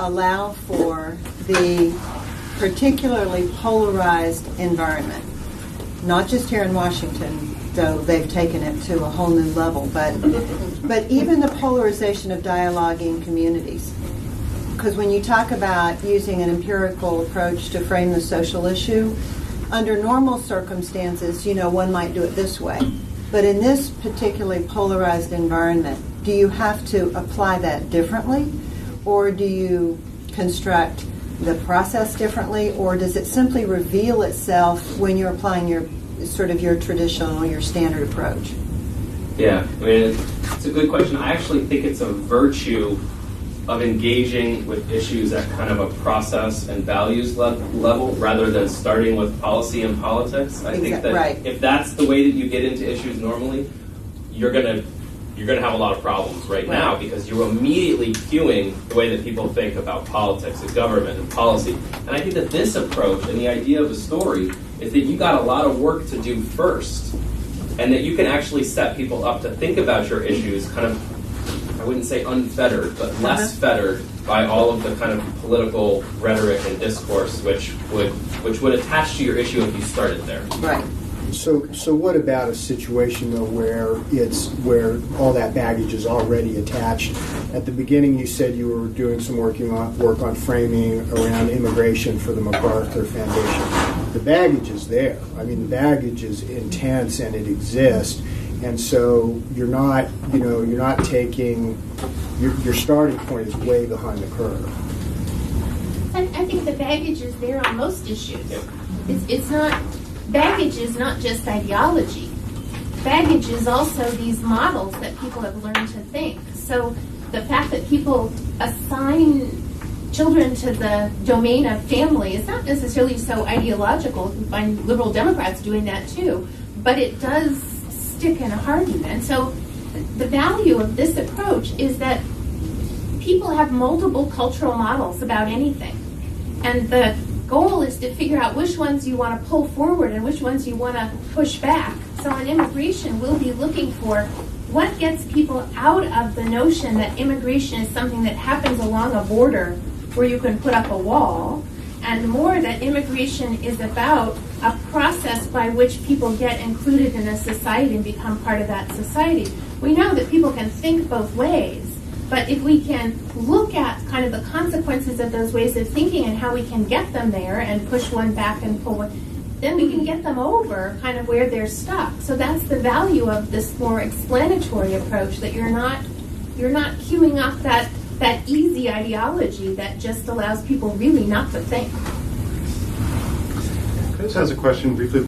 allow for the particularly polarized environment, not just here in Washington, though they've taken it to a whole new level, but even the polarization of dialoguing communities. Because when you talk about using an empirical approach to frame the social issue, under normal circumstances, one might do it this way. But in this particularly polarized environment, do you have to apply that differently? Or do you construct the process differently? Or does it simply reveal itself when you're applying your traditional, your standard approach? Yeah, I mean, it's a good question. I actually think it's a virtue of engaging with issues at kind of a process and values level rather than starting with policy and politics. I think that if that's the way that you get into issues normally, you're gonna have a lot of problems now because you're immediately cueing the way that people think about politics and government and policy. And I think that this approach and the idea of a story is that you got a lot of work to do first, and that you can actually set people up to think about your issues kind of, I wouldn't say unfettered, but less fettered by all of the kind of political rhetoric and discourse which would attach to your issue if you started there. Right. So what about a situation though where all that baggage is already attached? At the beginning, you said you were doing some work on framing around immigration for the MacArthur Foundation. The baggage is there. I mean, the baggage is intense and it exists. And so you're not taking, your starting point is way behind the curve. I think the baggage is there on most issues. Yep. It's not, baggage is not just ideology. Baggage is also these models that people have learned to think. So the fact that people assign children to the domain of family is not necessarily so ideological. You find liberal Democrats doing that too. But it does stick and harden. And so the value of this approach is that people have multiple cultural models about anything. And the goal is to figure out which ones you want to pull forward and which ones you want to push back. So on immigration, we'll be looking for what gets people out of the notion that immigration is something that happens along a border where you can put up a wall, and more that immigration is about a process by which people get included in a society and become part of that society. We know that people can think both ways, but if we can look at kind of the consequences of those ways of thinking and how we can get them there and push one back and pull one, then we can get them over kind of where they're stuck. So that's the value of this more explanatory approach, that you're not queuing up that easy ideology that just allows people really not to think. Chris has a question briefly.